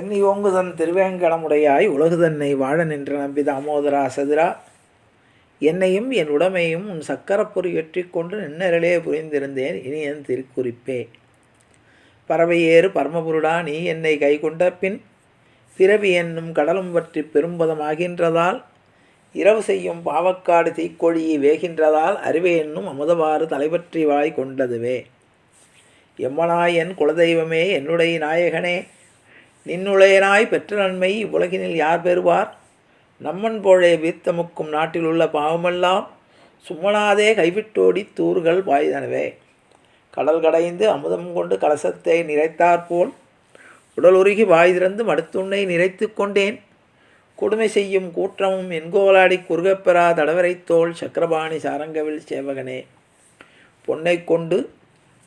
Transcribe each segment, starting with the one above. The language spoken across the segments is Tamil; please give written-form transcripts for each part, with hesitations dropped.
எண்ணி ஓங்குதன் திருவேங்கடமுடையாய் உலகுதன்னை வாழ நின்ற நம்பி தாமோதரா சதுரா என்னையும் என் உடமையும் உன் சக்கரப்பொறி வெற்றி கொண்டு நின்னரலே புரிந்திருந்தேன் இனி என் திருக்குறிப்பே. பறவையேறு பரமபுருடா நீ என்னை கைகொண்ட பின் பிறவி என்னும் கடலும் பற்றி பெரும்பதமாகின்றதால் இரவு செய்யும் பாவக்காடு தீக்கொழியை வேகின்றதால் அறிவே என்னும் அமுதவாறு தலைபற்றி வாய் கொண்டதுவே. எம்மனாய் என் குலதெய்வமே என்னுடைய நாயகனே நின்னுளையனாய் பெற்ற நன்மை இவ்வுலகினில் யார் பெறுவார்? நம்மன் போழே வீர்த்தமுக்கும் நாட்டில் உள்ள பாவமெல்லாம் சும்மனாதே கைவிட்டோடி தூர்கள் பாய்தனவே. கடல் கடைந்து அமுதம் கொண்டு கலசத்தை நிறைத்தாற்போல் உடலுருகி வாய் திறந்து மடுத்துண்ணை நிறைத்து கொண்டேன். கொடுமை செய்யும் கூற்றமும் என்கோலாடி குறுகப்பெறா தடவரை தோல் சக்கரபாணி சாரங்கவில் சேவகனே. பொன்னை கொண்டு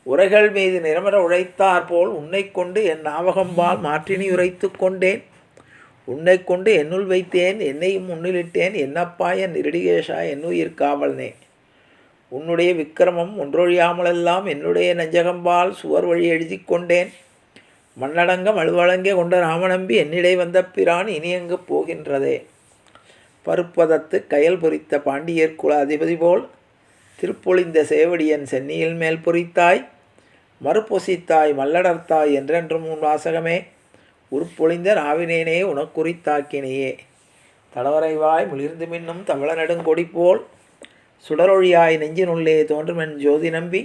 உரைகள் மீது நிரமர உழைத்தாற்போல் உன்னை கொண்டு என் ஞாபகம்பால் மாற்றினி உரைத்து கொண்டேன். உன்னை கொண்டு என்னுள் வைத்தேன் என்னையும் முன்னிலிட்டேன் என்னப்பா என் இருடிகேஷா என்னுயிர் காவலனே. உன்னுடைய விக்கிரமம் ஒன்றொழியாமலெல்லாம் என்னுடைய நெஞ்சகம்பால் சுவர் வழி எழுதி கொண்டேன். மண்ணடங்க மழுவழங்கே கொண்ட ராமநம்பி என்னிடை வந்த பிரான் இனியங்கு போகின்றதே. பருப்பதத்து கயல் பொறித்த பாண்டியர் குல அதிபதி போல் திருப்பொழிந்த சேவடியன் சென்னியில் மேல் பொறித்தாய் மறுபொசித்தாய் மல்லடர்த்தாய் என்றென்றும் உன் வாசகமே. உருப்பொழிந்த நாவினேனே உனக்குறித்தாக்கினையே. தடவரைவாய் முளிர்ந்து மின்னும் தமிழ நெடுங்கொடி போல் சுடரொழியாய் நெஞ்சினுள்ளே தோன்றுமென் ஜோதி நம்பி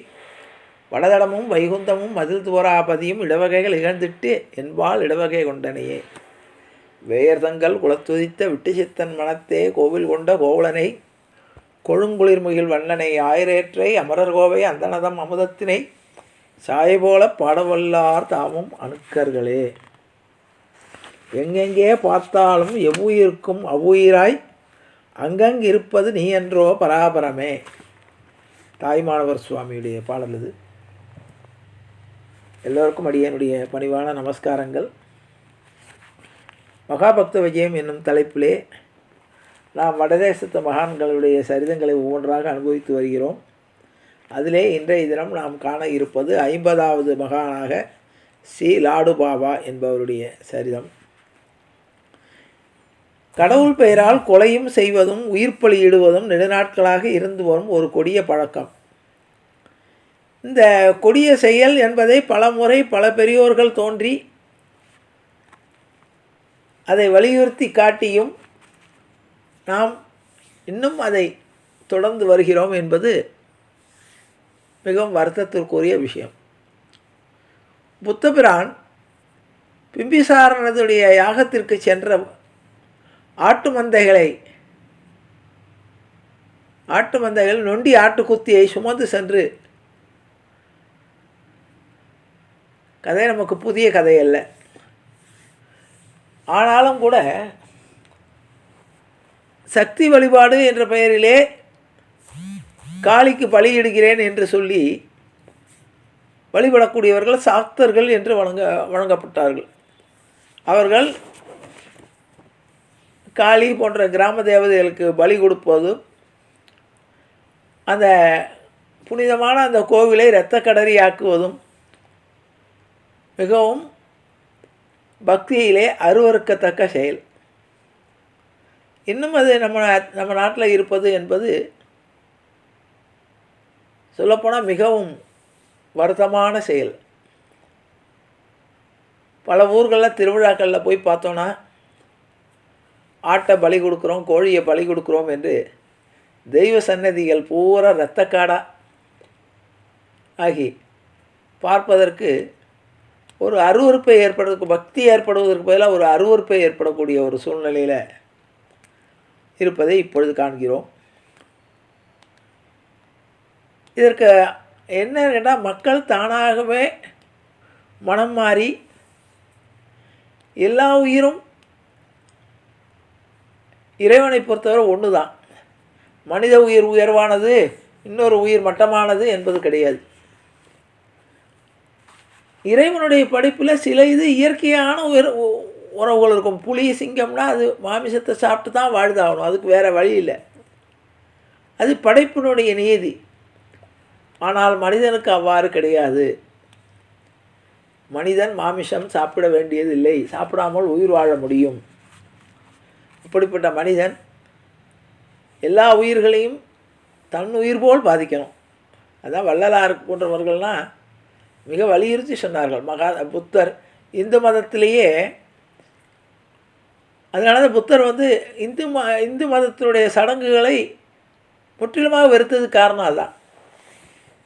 வடதடமும் வைகுந்தமும் மதில் துவராபதியும் இடவகைகள் இகழ்ந்திட்டு என்பால் இடவகை கொண்டனையே. வேயர்தங்கள் குலத்துதித்த விட்டு சித்தன் மனத்தே கோவில் கொண்ட கோவலனை கொழுங்குளிர்முகில் வண்ணனை ஆயிரேற்றை அமரர் கோவை அந்தனதம் அமுதத்தினை சாயபோல பாடவல்லார் தாமும் அணுக்கர்களே. எங்கெங்கே பார்த்தாலும் எவ்வுயிருக்கும் அவ்வுயிராய் அங்கங்கிருப்பது நீ என்றோ பராபரமே. தாய்மானவர் சுவாமியுடைய பாடல் இது. எல்லோருக்கும் அடியனுடைய பணிவான நமஸ்காரங்கள். மகாபக்த விஜயம் என்னும் தலைப்பிலே நாம் வடதேசத்து மகான்களுடைய சரிதங்களை ஒவ்வொன்றாக அனுபவித்து வருகிறோம். அதிலே இன்றைய தினம் நாம் காண இருப்பது 50வது மகானாக ஸ்ரீ லாடு பாபா என்பவருடைய சரிதம். கடவுள் பெயரால் கொலையும் செய்வதும் உயிர் பலியிடுவதும் நெடுநாட்களாக இருந்து வரும் ஒரு கொடிய பழக்கம். இந்த கொடிய செயல் என்பதை பல முறை பல பெரியோர்கள் தோன்றி அதை வலியுறுத்தி காட்டியும் நாம் இன்னும் அதை தொடர்ந்து வருகிறோம் என்பது மிகவும் வருத்தத்திற்குரிய விஷயம். புத்தபிரான் பிம்பிசாரனதுடைய யாகத்திற்கு சென்ற ஆட்டு மந்தைகள் நொண்டி ஆட்டுக்குத்தியை சுமந்து சென்று, கதை நமக்கு புதிய கதை அல்ல. ஆனாலும் கூட சக்தி வழிபாடு என்ற பெயரிலே காளிக்கு பலியிடுகிறேன் என்று சொல்லி வழிபடக்கூடியவர்கள் சாக்தர்கள் என்று வழங்கப்பட்டார்கள். அவர்கள் காளி போன்ற கிராம தேவதைகளுக்கு பலி கொடுப்பதும் அந்த புனிதமான அந்த கோவிலை இரத்தக்கடறியாக்குவதும் மிகவும் பக்தியிலே அருவருக்கத்தக்க செயல். இன்னும் அது நம்ம நாட்டில் இருப்பது என்பது சொல்லப்போனால் மிகவும் வருத்தமான செயல். பல ஊர்களில் திருவிழாக்களில் போய் பார்த்தோன்னா ஆட்டை பலி கொடுக்குறோம், கோழியை பலி கொடுக்குறோம் என்று தெய்வ சன்னதிகள் பூரா இரத்தக்காடா ஆகி பார்ப்பதற்கு ஒரு அருவருப்பை ஏற்படுவதற்கு, பக்தி ஏற்படுவதற்கு பதிலாக ஒரு அருவருப்பை ஏற்படக்கூடிய ஒரு சூழ்நிலையில் இருப்பதை இப்பொழுது காண்கிறோம். இதற்கு என்ன கேட்டால், மக்கள் தானாகவே மனம் மாறி எல்லா உயிரும் இறைவனை பொறுத்தவரை ஒன்று தான். மனித உயிர் உயர்வானது, இன்னொரு உயிர் மட்டமானது என்பது கிடையாது. இறைவனுடைய படைப்பில் சில இது இயற்கையான உறவுகள் இருக்கும். புலி சிங்கம்னா அது மாமிசத்தை சாப்பிட்டு தான் வாழ்ந்தாகணும், அதுக்கு வேறு வழி இல்லை. அது படைப்பினுடைய நியதி. ஆனால் மனிதனுக்கு அவ்வாறு கிடையாது. மனிதன் மாமிசம் சாப்பிட வேண்டியதில்லை, சாப்பிடாமல் உயிர் வாழ முடியும். இப்படிப்பட்ட மனிதன் எல்லா உயிர்களையும் தன் உயிர் போல் பாதிக்கணும். அதான் வள்ளலார் போன்றவர்கள்லாம் மிக வலியுறுத்தி சொன்னார்கள். புத்தர் இந்து மதத்திலேயே, அதனால தான் புத்தர் இந்து மதத்தினுடைய சடங்குகளை முற்றிலுமாக வெறுத்ததுக்கு காரணம் அதுதான்.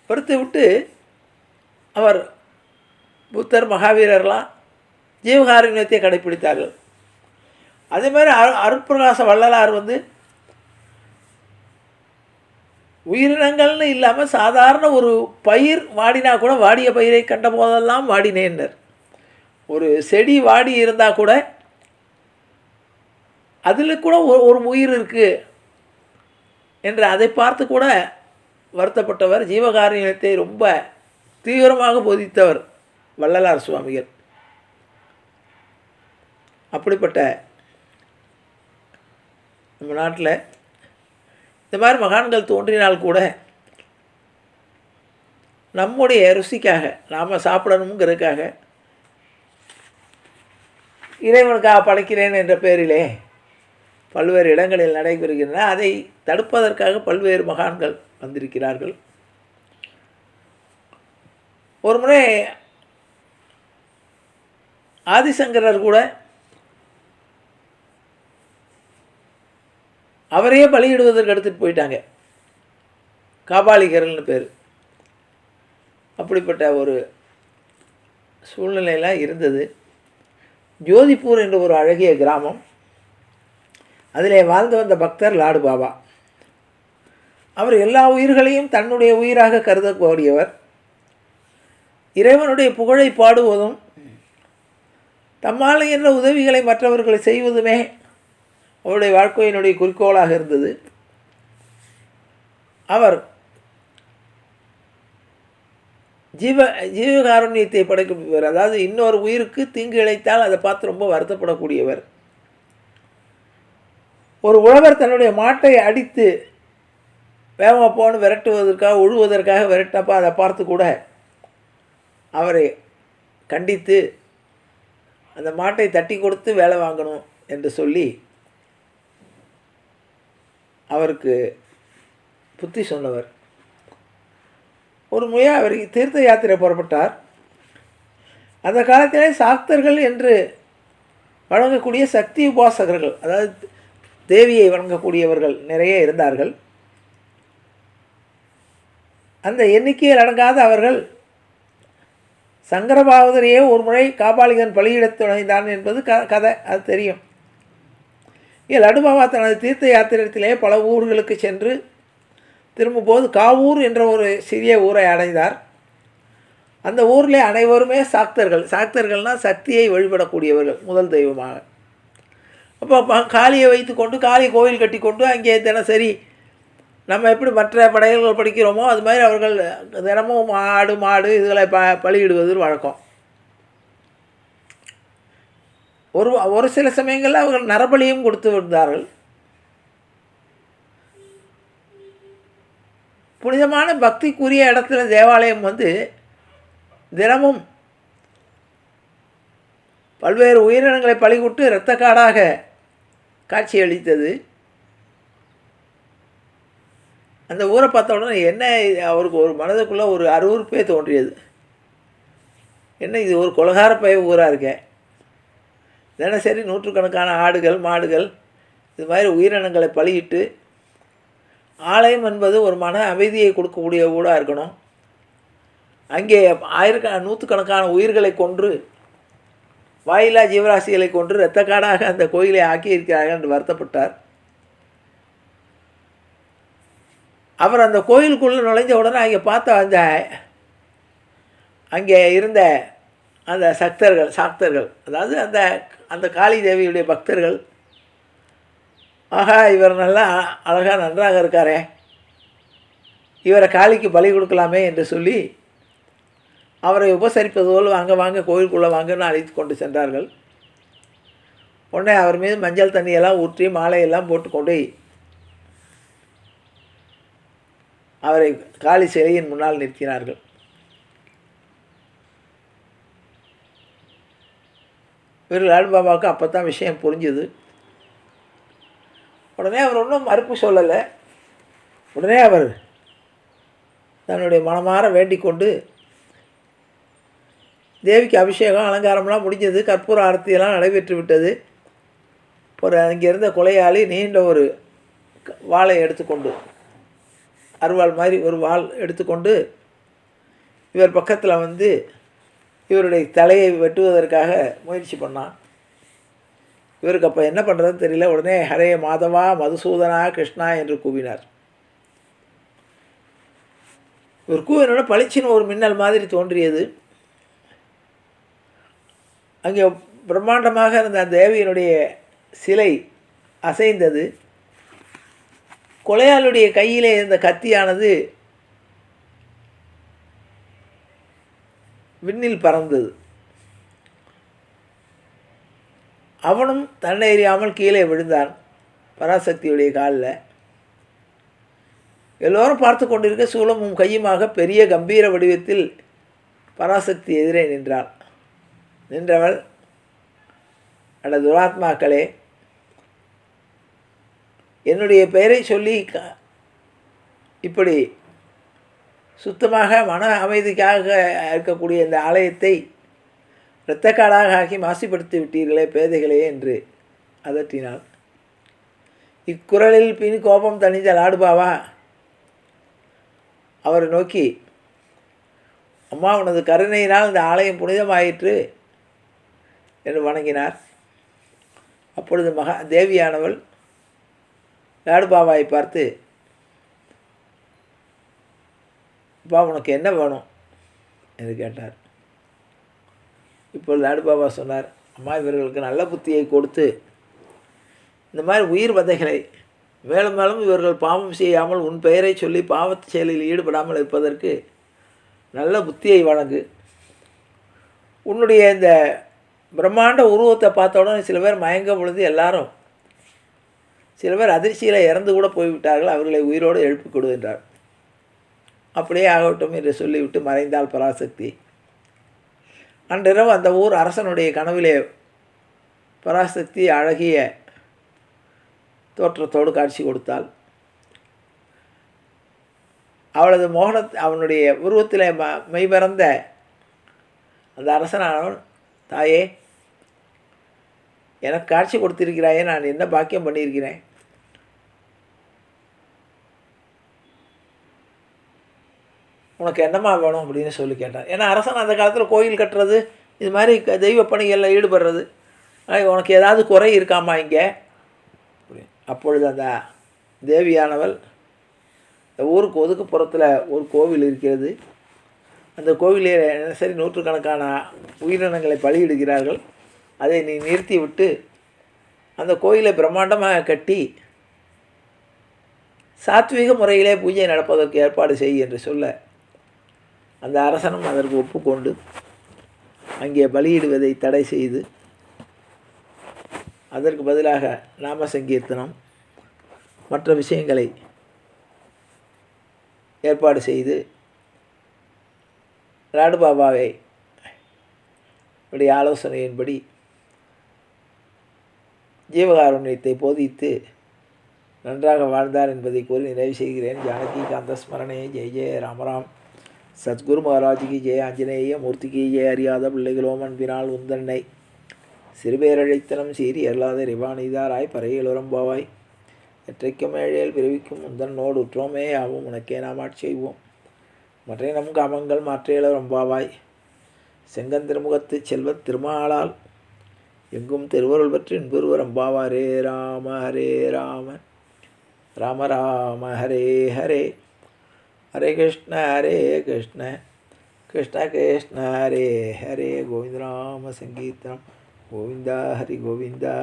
வெறுத்து விட்டு அவர் புத்தர் மகாவீரர்லாம் ஜீவகாருண்யத்தை கடைப்பிடித்தார்கள். அதேமாதிரி அருட்பிரகாச வள்ளலார் உயிரினங்கள்னு இல்லாமல் சாதாரண ஒரு பயிர் வாடினா கூட வாடிய பயிரை கண்ட போதெல்லாம் வாடினேன்னர். ஒரு செடி வாடி இருந்தால் கூட அதில் கூட ஒரு உயிர் இருக்குது என்று அதை பார்த்து கூட வருத்தப்பட்டவர். ஜீவகாருண்யத்தை ரொம்ப தீவிரமாக போதித்தவர் வள்ளலார் சுவாமிகள். அப்படிப்பட்ட நம்ம நாட்டில் இந்த மாதிரி மகான்கள் தோன்றினால் கூட நம்முடைய ருசிக்காக, நாம் சாப்பிடணுங்கிறதுக்காக, இறைவனுக்காக படைக்கிறேன் என்ற பேரிலே பல்வேறு இடங்களில் நடைபெறுகின்றன. அதை தடுப்பதற்காக பல்வேறு மகான்கள் வந்திருக்கிறார்கள். ஒரு முறை ஆதிசங்கரர் கூட அவரையே பலியிடுவதற்கு எடுத்துகிட்டு போயிட்டாங்க. காபாலிகரல்னு பேர். அப்படிப்பட்ட ஒரு சூழ்நிலையெல்லாம் இருந்தது. ஜோதிப்பூர் என்ற ஒரு அழகிய கிராமம். அதிலே வாழ்ந்து வந்த பக்தர் லாடு பாபா. அவர் எல்லா உயிர்களையும் தன்னுடைய உயிராக கருதக்கூடியவர். இறைவனுடைய புகழை பாடுவதும் தம்மால் என்ற உதவிகளை மற்றவர்களை செய்வதுமே அவருடைய வாழ்க்கையினுடைய குறிக்கோளாக இருந்தது. அவர் ஜீவகாருண்யத்தை படைக்கக்கூடியவர். அதாவது இன்னொரு உயிருக்கு தீங்கு இழைத்தால் அதை பார்த்து ரொம்ப வருத்தப்படக்கூடியவர். ஒரு உழவர் தன்னுடைய மாட்டை அடித்து வேகமாக போன்னு விரட்டுவதற்காக, உழுவதற்காக விரட்டப்போ அதை பார்த்து கூட அவரை கண்டித்து அந்த மாட்டை தட்டி கொடுத்து வேலை வாங்கணும் என்று சொல்லி அவருக்கு புத்தி சொன்னவர். ஒரு முறை அவர் தீர்த்த யாத்திரை புறப்பட்டார். அந்த காலத்திலே சாக்தர்கள் என்று வழங்கக்கூடிய சக்தி உபாசகர்கள், அதாவது தேவியை வணங்கக்கூடியவர்கள் நிறைய இருந்தார்கள். அந்த எண்ணிக்கையில் அடங்காத அவர்கள் சங்கரபாவதரையே ஒரு முறை காபாலிகன் பலியிடத் துணைந்தான் என்பது கதை, அது தெரியும். லடுபாபா தனது தீர்த்த யாத்திரத்திலே பல ஊர்களுக்கு சென்று திரும்பும்போது காவூர் என்ற ஒரு சிறிய ஊரை அடைந்தார். அந்த ஊரில் அனைவருமே சாக்தர்கள். சாக்தர்கள்னால் சக்தியை வழிபடக்கூடியவர்கள் முதல் தெய்வமாக. அப்போ காளியை வைத்து கொண்டு, காளி கோவில் கட்டி கொண்டு அங்கே தினசரி நம்ம எப்படி மற்ற படையல்கள் படிக்கிறோமோ அது மாதிரி அவர்கள் தினமும் ஆடு மாடு இதுகளை பலியிடுவது வழக்கம். ஒரு சில சமயங்களில் அவர்கள் நரபலியும் கொடுத்து வந்தார்கள். புனிதமான பக்திக்குரிய இடத்துல தேவாலயம் தினமும் பல்வேறு உயிரினங்களை பலிகொட்டு இரத்த காடாக காட்சியளித்தது. அந்த ஊரை பார்த்த உடனே என்ன அவருக்கு ஒரு மனதுக்குள்ளே ஒரு அருவருப்பே தோன்றியது. என்ன இது ஒரு கொலகார பய ஊராக இருக்கே, தினசரி நூற்றுக்கணக்கான ஆடுகள் மாடுகள் இது மாதிரி உயிரினங்களை பலியிட்டு, ஆலயம் என்பது ஒரு மன அமைதியை கொடுக்கக்கூடிய ஊடாக இருக்கணும். அங்கே நூற்றுக்கணக்கான உயிர்களை கொன்று, வாயிலா ஜீவராசிகளை கொன்று இரத்தக்காடாக அந்த கோயிலை ஆக்கியிருக்கிறார்கள் என்று வருத்தப்பட்டார். அவர் அந்த கோயிலுக்குள்ளே நுழைஞ்ச உடனே அங்கே பார்த்த அங்கே இருந்த அந்த சாக்தர்கள், அதாவது அந்த காளி தேவியுடைய பக்தர்கள், ஆகா இவர் நல்லா அழகாக நன்றாக இருக்காரே, இவரை காளிக்கு பலி கொடுக்கலாமே என்று சொல்லி அவரை உபசரிப்பது போல் வாங்க கோயிலுக்குள்ளே வாங்கன்னு அழைத்து கொண்டு சென்றார்கள். உடனே அவர் மீது மஞ்சள் தண்ணியெல்லாம் ஊற்றி மாலையெல்லாம் போட்டு கொண்டு அவரை காளி சிலையின் முன்னால் நிற்கிறார்கள். இவர் லாடு பாபாவுக்கு அப்போ தான் விஷயம் புரிஞ்சுது. உடனே அவர் ஒன்றும் மறுப்பு சொல்லலை. உடனே அவர் தன்னுடைய மனமாற வேண்டிக் கொண்டு தேவிக்கு அபிஷேகம் அலங்காரம்லாம் முடிஞ்சது. கற்பூர ஆரத்தியெல்லாம் நடைபெற்று விட்டது. ஒரு அங்கே இருந்த கொலையாளி நீண்ட ஒரு வாளை எடுத்துக்கொண்டு, அருவாள் மாதிரி ஒரு வாள் எடுத்துக்கொண்டு இவர் பக்கத்தில் வந்து இவருடைய தலையை வெட்டுவதற்காக முயற்சி பண்ணான். இவருக்கு அப்போ என்ன பண்ணுறதுன்னு தெரியல. உடனே ஹரே மாதவா மதுசூதனா கிருஷ்ணா என்று கூவினார். இவர் கூவினோட பளிச்சின்னு ஒரு மின்னல் மாதிரி தோன்றியது. அங்கே பிரம்மாண்டமாக இருந்த அந்த தேவியினுடைய சிலை அசைந்தது. கொலையாளுடைய கையிலே இருந்த கத்தியானது விண்ணில் பறந்தது. அவனும் தன்னை எறியாமல் கீழே விழுந்தான் பராசக்தியுடைய காலில். எல்லோரும் பார்த்து கொண்டிருக்க சூலமும் கையுமாக பெரிய கம்பீர வடிவத்தில் பராசக்தி எதிரே நின்றாள். நின்றவள், அட துராத்மாக்களே, என்னுடைய பெயரை சொல்லி இப்படி சுத்தமாக மன அமைதிக்காக இருக்கக்கூடிய இந்த ஆலயத்தை இரத்தக்காடாக ஆக்கி மாசுபடுத்தி விட்டீர்களே பேதைகளே என்று அதட்டினாள். இக்குரலில் பின் கோபம் தணிந்த லாடுபாவா அவரை நோக்கி, அம்மா உனது கருணையினால் இந்த ஆலயம் புனிதமாயிற்று என்று வணங்கினார். அப்பொழுது தேவியானவள் லாடுபாபாவை பார்த்து, அப்பா உனக்கு என்ன வேணும் என்று கேட்டார். இப்பொழுது லாடுபாபா சொன்னார், அம்மா இவர்களுக்கு நல்ல புத்தியை கொடுத்து இந்த மாதிரி உயிர் வதைகளை மேலும் மேலும் இவர்கள் பாவம் செய்யாமல் உன் பெயரை சொல்லி பாவத்து செயலில் ஈடுபடாமல் இருப்பதற்கு நல்ல புத்தியை வழங்கு. உன்னுடைய இந்த பிரம்மாண்ட உருவத்தை பார்த்த உடனே சில பேர் மயங்க பொழுது எல்லாரும் சில பேர் அதிர்ச்சியில் இறந்து கூட போய்விட்டார்கள், அவர்களை உயிரோடு எழுப்பி கொடு என்றார். அப்படியே ஆகட்டும் என்று சொல்லிவிட்டு மறைந்தாள் பராசக்தி. அன்றிரவு அந்த ஊர் அரசனுடைய கனவிலே பராசக்தி அழகிய தோற்றத்தோடு காட்சி கொடுத்தாள். அவளது அவனுடைய உருவத்தில் மெய்மறந்த அந்த அரசனானவன், தாயே எனக்கு காட்சி கொடுத்திருக்கிறாயே, நான் என்ன பாக்கியம் பண்ணியிருக்கிறேன், உனக்கு என்னம்மா வேணும் அப்படின்னு சொல்லி கேட்டார். ஏன்னா அரசன் அந்த காலத்தில் கோயில் கட்டுறது இது மாதிரி தெய்வ பணிகளில் ஈடுபடுறது, உனக்கு ஏதாவது குறை இருக்காமா இங்கே? அப்பொழுது அந்த தேவியானவள், இந்த ஊருக்கு ஒதுக்குப்புறத்தில் ஒரு கோவில் இருக்கிறது, அந்த கோவிலே சரி நூற்றுக்கணக்கான உயிரினங்களை பலியிடுகிறார்கள், அதை நீ நிறுத்தி விட்டு அந்த கோயிலை பிரம்மாண்டமாக கட்டி சாத்வீக முறையிலே பூஜை நடப்பதற்கு ஏற்பாடு செய் என்று சொல்ல அந்த அரசனும் அதற்கு ஒப்புக்கொண்டு அங்கே பலியிடுவதை தடை செய்து அதற்கு பதிலாக நாம சங்கீர்த்தனம் மற்ற விஷயங்களை ஏற்பாடு செய்து லாடுபாபாவை உடைய ஆலோசனையின்படி ஜீவகாருண்யத்தை போதித்து நன்றாக வாழ்ந்தார் என்பதை கூறி நிறைவு செய்கிறேன். ஜானகி காந்த ஸ்மரணே ஜெய ஜெய ராமராம். சத்குரு மகாராஜிக்கு ஜெய ஆஞ்சநேய மூர்த்திக்கு ஜெய. அறியாத பிள்ளைகளோம் அன்பினால் உந்தன்னை சிறுபேரழைத்தனம் சீரி அல்லாத ரிவானிதாராய் பறையலுரம்பாவாய் எற்றைக்கும் ஏழையில் பிறவிக்கும் உந்தன்னோடு உற்றோமே ஆகும் உனக்கே நாம் ஆட்செய்வோம். மற்ற நம் காமங்கள் மாற்றையலுரம்பாவாய் செங்கன் திருமுகத்து செல்வத் திருமாலால் எங்கும் திருவருள் பற்றி இன்புருவர் அம்பாவா. ஹரே ராம ஹரே ராம ராம ராம ஹரே ஹரே ஹரே கிருஷ்ண கிருஷ்ண கிருஷ்ண ஹரே ஹரே. கோவிந்த நாம சங்கீர்த்தனம். கோவிந்தா ஹரி கோவிந்தா.